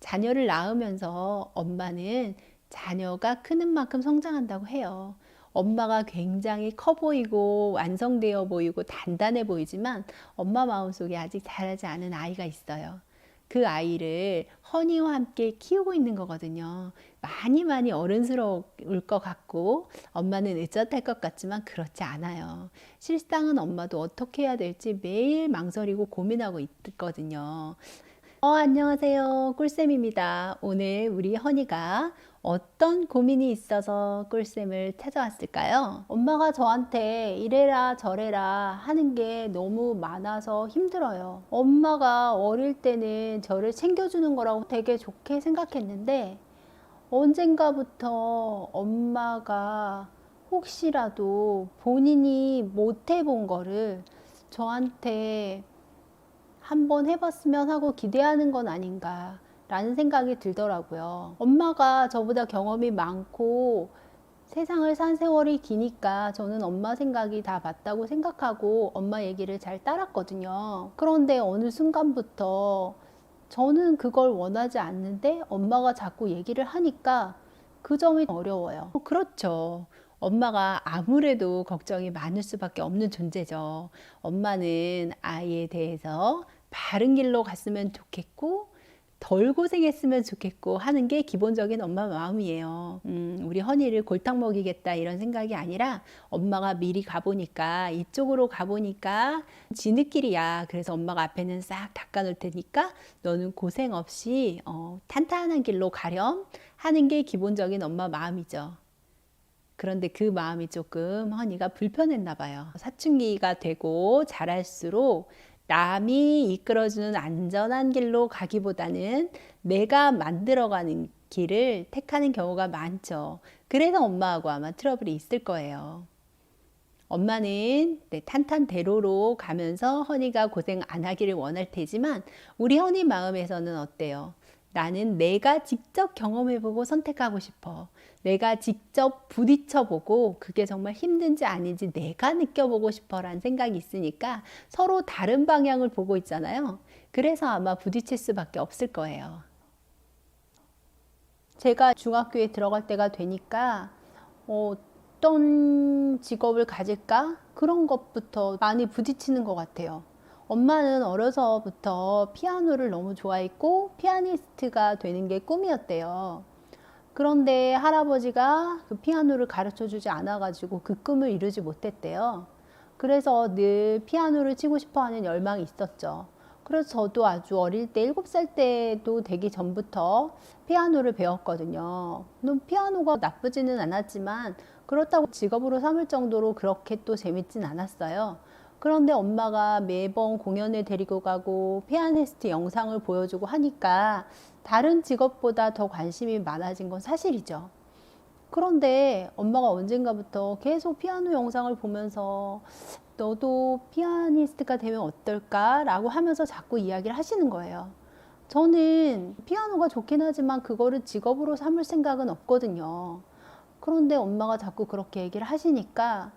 자녀를 낳으면서 엄마는 자녀가 크는 만큼 성장한다고 해요. 엄마가 굉장히 커 보이고 완성되어 보이고 단단해 보이지만 엄마 마음속에 아직 자라지 않은 아이가 있어요. 그 아이를 허니와 함께 키우고 있는 거거든요. 많이 어른스러울 것 같고 엄마는 으젓할 것 같지만 그렇지 않아요. 실상은 엄마도 어떻게 해야 될지 매일 망설이고 고민하고 있거든요. 안녕하세요. 꿀쌤입니다. 오늘 우리 허니가 어떤 고민이 있어서 꿀쌤을 찾아왔을까요? 엄마가 저한테 이래라 저래라 하는 게 너무 많아서 힘들어요. 엄마가 어릴 때는 저를 챙겨주는 거라고 되게 좋게 생각했는데 언젠가부터 엄마가 혹시라도 본인이 못 해본 거를 저한테 한번 해봤으면 하고 기대하는 건 아닌가 라는 생각이 들더라고요. 엄마가 저보다 경험이 많고 세상을 산 세월이 기니까 저는 엄마 생각이 다 맞다고 생각하고 엄마 얘기를 잘 따랐거든요. 그런데 어느 순간부터 저는 그걸 원하지 않는데 엄마가 자꾸 얘기를 하니까 그 점이 어려워요. 그렇죠. 엄마가 아무래도 걱정이 많을 수밖에 없는 존재죠. 엄마는 아이에 대해서 바른 길로 갔으면 좋겠고 덜 고생했으면 좋겠고 하는 게 기본적인 엄마 마음이에요. 우리 허니를 골탕 먹이겠다 이런 생각이 아니라 엄마가 미리 가보니까 이쪽으로 가보니까 지느길이야. 그래서 엄마가 앞에는 싹 닦아놓을 테니까 너는 고생 없이 탄탄한 길로 가렴 하는 게 기본적인 엄마 마음이죠. 그런데 그 마음이 조금 허니가 불편했나 봐요. 사춘기가 되고 자랄수록 남이 이끌어주는 안전한 길로 가기보다는 내가 만들어가는 길을 택하는 경우가 많죠. 그래서 엄마하고 아마 트러블이 있을 거예요. 엄마는 탄탄대로로 가면서 허니가 고생 안 하기를 원할 테지만 우리 허니 마음에서는 어때요? 나는 내가 직접 경험해보고 선택하고 싶어. 내가 직접 부딪혀보고 그게 정말 힘든지 아닌지 내가 느껴보고 싶어 라는 생각이 있으니까 서로 다른 방향을 보고 있잖아요. 그래서 아마 부딪힐 수밖에 없을 거예요. 제가 중학교에 들어갈 때가 되니까 어떤 직업을 가질까? 그런 것부터 많이 부딪히는 것 같아요. 엄마는 어려서부터 피아노를 너무 좋아했고 피아니스트가 되는 게 꿈이었대요. 그런데 할아버지가 그 피아노를 가르쳐 주지 않아가지고 그 꿈을 이루지 못했대요. 그래서 늘 피아노를 치고 싶어 하는 열망이 있었죠. 그래서 저도 아주 어릴 때 7살 때도 되기 전부터 피아노를 배웠거든요. 피아노가 나쁘지는 않았지만 그렇다고 직업으로 삼을 정도로 그렇게 또 재밌진 않았어요. 그런데 엄마가 매번 공연을 데리고 가고 피아니스트 영상을 보여주고 하니까 다른 직업보다 더 관심이 많아진 건 사실이죠. 그런데 엄마가 언젠가부터 계속 피아노 영상을 보면서 너도 피아니스트가 되면 어떨까? 라고 하면서 자꾸 이야기를 하시는 거예요. 저는 피아노가 좋긴 하지만 그거를 직업으로 삼을 생각은 없거든요. 그런데 엄마가 자꾸 그렇게 얘기를 하시니까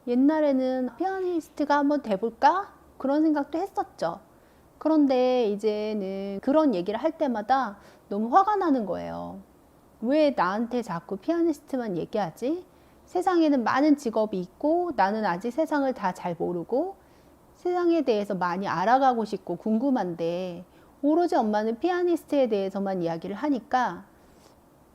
옛날에는 피아니스트가 한번 돼볼까? 그런 생각도 했었죠. 그런데 이제는 그런 얘기를 할 때마다 너무 화가 나는 거예요. 왜 나한테 자꾸 피아니스트만 얘기하지? 세상에는 많은 직업이 있고 나는 아직 세상을 다 잘 모르고 세상에 대해서 많이 알아가고 싶고 궁금한데 오로지 엄마는 피아니스트에 대해서만 이야기를 하니까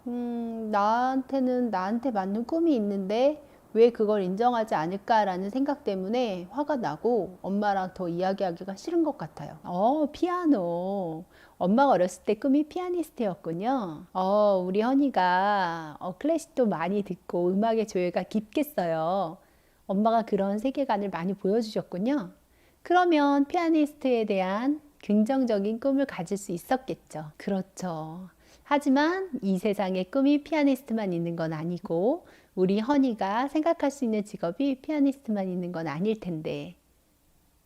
나한테는 나한테 맞는 꿈이 있는데 왜 그걸 인정하지 않을까라는 생각 때문에 화가 나고 엄마랑 더 이야기하기가 싫은 것 같아요. 피아노. 엄마가 어렸을 때 꿈이 피아니스트였군요. 우리 허니가 클래식도 많이 듣고 음악의 조예가 깊겠어요. 엄마가 그런 세계관을 많이 보여주셨군요. 그러면 피아니스트에 대한 긍정적인 꿈을 가질 수 있었겠죠. 그렇죠. 하지만 이 세상에 꿈이 피아니스트만 있는 건 아니고 우리 허니가 생각할 수 있는 직업이 피아니스트만 있는 건 아닐 텐데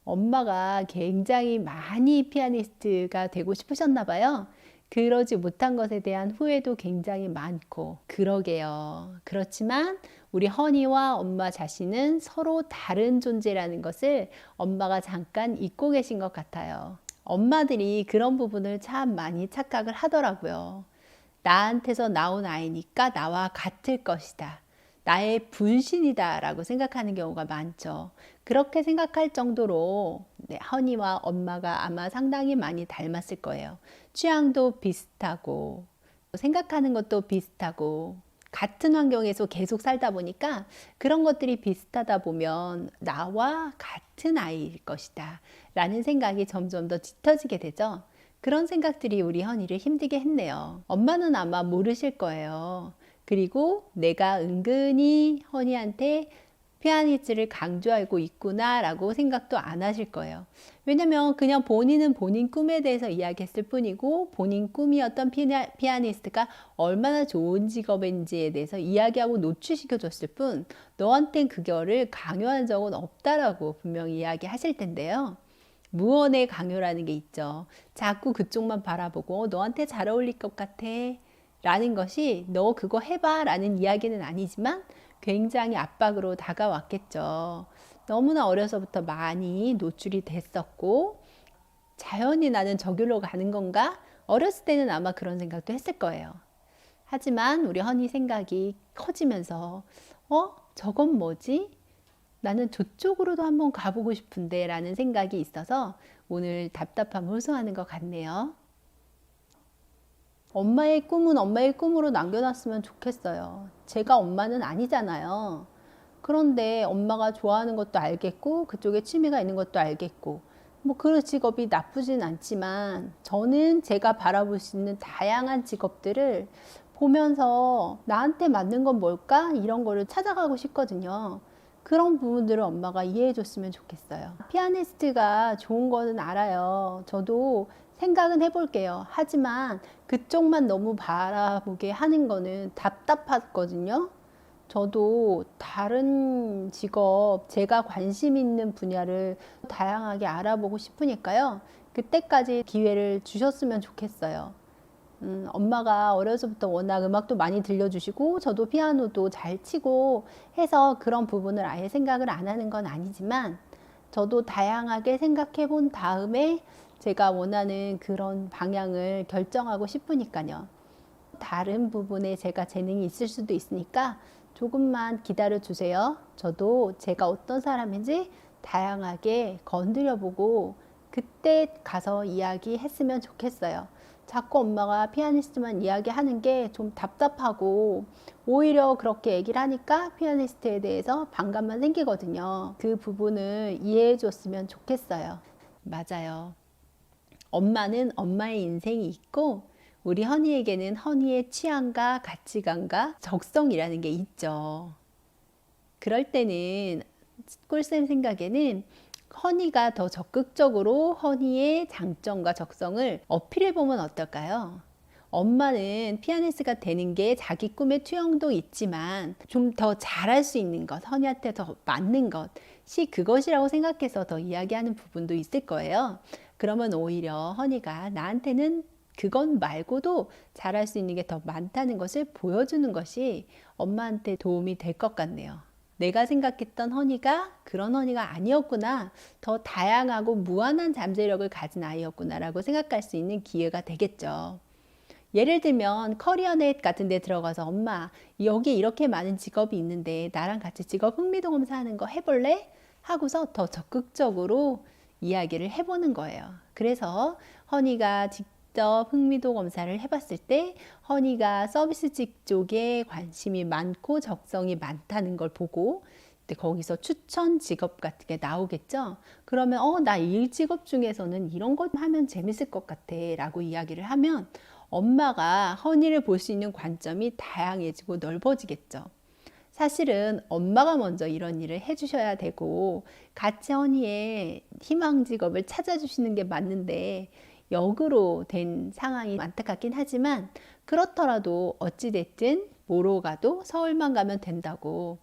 엄마가 굉장히 많이 피아니스트가 되고 싶으셨나 봐요. 그러지 못한 것에 대한 후회도 굉장히 많고 그러게요. 그렇지만 우리 허니와 엄마 자신은 서로 다른 존재라는 것을 엄마가 잠깐 잊고 계신 것 같아요. 엄마들이 그런 부분을 참 많이 착각을 하더라고요. 나한테서 나온 아이니까 나와 같을 것이다. 나의 분신이다 라고 생각하는 경우가 많죠. 그렇게 생각할 정도로 네, 허니와 엄마가 아마 상당히 많이 닮았을 거예요. 취향도 비슷하고 생각하는 것도 비슷하고 같은 환경에서 계속 살다 보니까 그런 것들이 비슷하다 보면 나와 같은 아이일 것이다 라는 생각이 점점 더 짙어지게 되죠. 그런 생각들이 우리 허니를 힘들게 했네요. 엄마는 아마 모르실 거예요. 그리고 내가 은근히 허니한테 피아니스트를 강조하고 있구나 라고 생각도 안 하실 거예요. 왜냐면 그냥 본인은 본인 꿈에 대해서 이야기했을 뿐이고 본인 꿈이었던 피아니스트가 얼마나 좋은 직업인지에 대해서 이야기하고 노출시켜 줬을 뿐 너한텐 그거를 강요한 적은 없다라고 분명히 이야기하실 텐데요. 무언의 강요라는 게 있죠. 자꾸 그쪽만 바라보고 너한테 잘 어울릴 것 같아 라는 것이 너 그거 해봐 라는 이야기는 아니지만 굉장히 압박으로 다가왔겠죠. 너무나 어려서부터 많이 노출이 됐었고 자연히 나는 저기로 가는 건가? 어렸을 때는 아마 그런 생각도 했을 거예요. 하지만 우리 허니 생각이 커지면서 저건 뭐지? 나는 저쪽으로도 한번 가보고 싶은데 라는 생각이 있어서 오늘 답답함을 호소하는 것 같네요. 엄마의 꿈은 엄마의 꿈으로 남겨놨으면 좋겠어요. 제가 엄마는 아니잖아요. 그런데 엄마가 좋아하는 것도 알겠고 그쪽에 취미가 있는 것도 알겠고 뭐 그 직업이 나쁘진 않지만 저는 제가 바라볼 수 있는 다양한 직업들을 보면서 나한테 맞는 건 뭘까? 이런 거를 찾아가고 싶거든요. 그런 부분들을 엄마가 이해해 줬으면 좋겠어요. 피아니스트가 좋은 거는 알아요. 저도 생각은 해볼게요. 하지만 그쪽만 너무 바라보게 하는 거는 답답하거든요. 저도 다른 직업, 제가 관심 있는 분야를 다양하게 알아보고 싶으니까요. 그때까지 기회를 주셨으면 좋겠어요. 엄마가 어려서부터 워낙 음악도 많이 들려주시고 저도 피아노도 잘 치고 해서 그런 부분을 아예 생각을 안 하는 건 아니지만 저도 다양하게 생각해 본 다음에 제가 원하는 그런 방향을 결정하고 싶으니까요. 다른 부분에 제가 재능이 있을 수도 있으니까 조금만 기다려 주세요. 저도 제가 어떤 사람인지 다양하게 건드려 보고 그때 가서 이야기했으면 좋겠어요. 자꾸 엄마가 피아니스트만 이야기하는 게 좀 답답하고 오히려 그렇게 얘기를 하니까 피아니스트에 대해서 반감만 생기거든요. 그 부분을 이해해 줬으면 좋겠어요. 맞아요. 엄마는 엄마의 인생이 있고 우리 허니에게는 허니의 취향과 가치관과 적성이라는 게 있죠. 그럴 때는 꿀쌤 생각에는 허니가 더 적극적으로 허니의 장점과 적성을 어필해 보면 어떨까요? 엄마는 피아니스트가 되는 게 자기 꿈의 투영도 있지만 좀 더 잘할 수 있는 것, 허니한테 더 맞는 것이 그것이라고 생각해서 더 이야기하는 부분도 있을 거예요. 그러면 오히려 허니가 나한테는 그건 말고도 잘할 수 있는 게 더 많다는 것을 보여주는 것이 엄마한테 도움이 될 것 같네요. 내가 생각했던 허니가 그런 허니가 아니었구나. 더 다양하고 무한한 잠재력을 가진 아이였구나 라고 생각할 수 있는 기회가 되겠죠. 예를 들면 커리어넷 같은 데 들어가서 엄마 여기 이렇게 많은 직업이 있는데 나랑 같이 직업 흥미도 검사하는 거 해볼래? 하고서 더 적극적으로 이야기를 해보는 거예요. 그래서 허니가 직접 흥미도 검사를 해봤을 때 허니가 서비스직 쪽에 관심이 많고 적성이 많다는 걸 보고 거기서 추천 직업 같은 게 나오겠죠. 그러면 나 이 직업 중에서는 이런 것 하면 재밌을 것 같아 라고 이야기를 하면 엄마가 허니를 볼 수 있는 관점이 다양해지고 넓어지겠죠. 사실은 엄마가 먼저 이런 일을 해주셔야 되고 같이 허니의 희망 직업을 찾아주시는 게 맞는데 역으로 된 상황이 안타깝긴 하지만 그렇더라도 어찌됐든 뭐로 가도 서울만 가면 된다고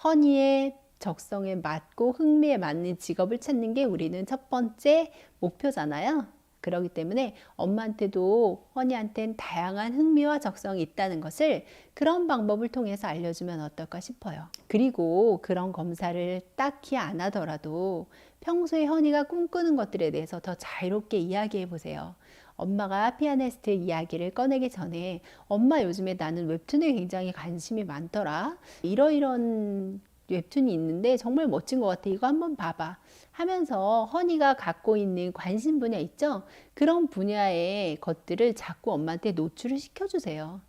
허니의 적성에 맞고 흥미에 맞는 직업을 찾는 게 우리는 첫 번째 목표잖아요. 그렇기 때문에 엄마한테도 허니한테는 다양한 흥미와 적성이 있다는 것을 그런 방법을 통해서 알려주면 어떨까 싶어요. 그리고 그런 검사를 딱히 안 하더라도 평소에 허니가 꿈꾸는 것들에 대해서 더 자유롭게 이야기해 보세요. 엄마가 피아니스트 이야기를 꺼내기 전에 엄마 요즘에 나는 웹툰에 굉장히 관심이 많더라. 이러이런 웹툰이 있는데 정말 멋진 것 같아. 이거 한번 봐봐. 하면서 허니가 갖고 있는 관심 분야 있죠? 그런 분야의 것들을 자꾸 엄마한테 노출을 시켜주세요.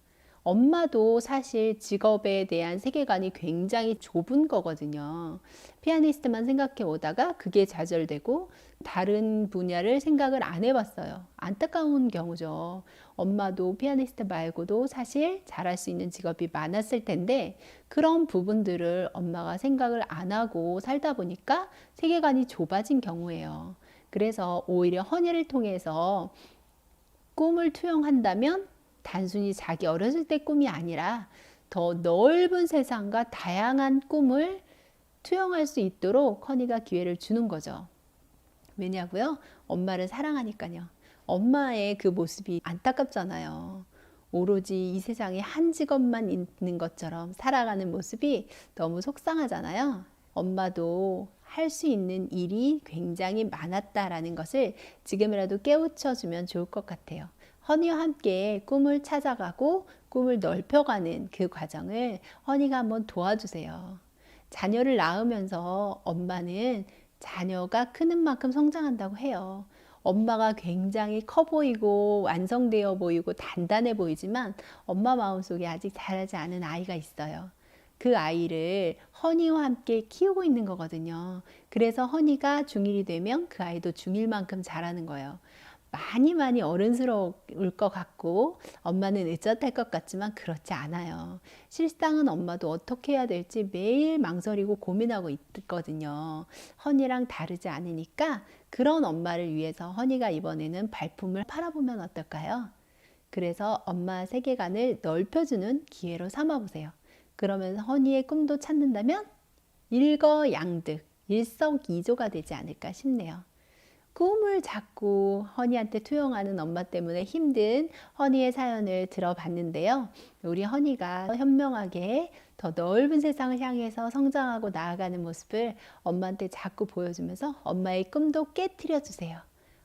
엄마도 사실 직업에 대한 세계관이 굉장히 좁은 거거든요. 피아니스트만 생각해 오다가 그게 좌절되고 다른 분야를 생각을 안 해봤어요. 안타까운 경우죠. 엄마도 피아니스트 말고도 사실 잘할 수 있는 직업이 많았을 텐데 그런 부분들을 엄마가 생각을 안 하고 살다 보니까 세계관이 좁아진 경우예요. 그래서 오히려 허니를 통해서 꿈을 투영한다면 단순히 자기 어렸을 때 꿈이 아니라 더 넓은 세상과 다양한 꿈을 투영할 수 있도록 허니가 기회를 주는 거죠. 왜냐고요? 엄마를 사랑하니까요. 엄마의 그 모습이 안타깝잖아요. 오로지 이 세상에 한 직업만 있는 것처럼 살아가는 모습이 너무 속상하잖아요. 엄마도 할 수 있는 일이 굉장히 많았다라는 것을 지금이라도 깨우쳐 주면 좋을 것 같아요. 허니와 함께 꿈을 찾아가고 꿈을 넓혀가는 그 과정을 허니가 한번 도와주세요. 자녀를 낳으면서 엄마는 자녀가 크는 만큼 성장한다고 해요. 엄마가 굉장히 커 보이고 완성되어 보이고 단단해 보이지만 엄마 마음속에 아직 자라지 않은 아이가 있어요. 그 아이를 허니와 함께 키우고 있는 거거든요. 그래서 허니가 중1이 되면 그 아이도 중1만큼 자라는 거예요. 많이 어른스러울 것 같고 엄마는 으젓할 것 같지만 그렇지 않아요. 실상은 엄마도 어떻게 해야 될지 매일 망설이고 고민하고 있거든요. 허니랑 다르지 않으니까 그런 엄마를 위해서 허니가 이번에는 발품을 팔아보면 어떨까요? 그래서 엄마 세계관을 넓혀주는 기회로 삼아보세요. 그러면서 허니의 꿈도 찾는다면 일거양득, 일석이조가 되지 않을까 싶네요. 꿈을 자꾸 허니한테 투영하는 엄마 때문에 힘든 허니의 사연을 들어봤는데요. 우리 허니가 현명하게 더 넓은 세상을 향해서 성장하고 나아가는 모습을 엄마한테 자꾸 보여주면서 엄마의 꿈도 깨트려 주세요.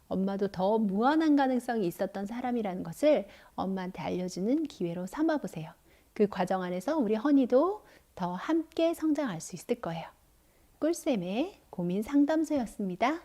엄마도 더 무한한 가능성이 있었던 사람이라는 것을 엄마한테 알려주는 기회로 삼아보세요. 그 과정 안에서 우리 허니도 더 함께 성장할 수 있을 거예요. 꿀쌤의 고민 상담소였습니다.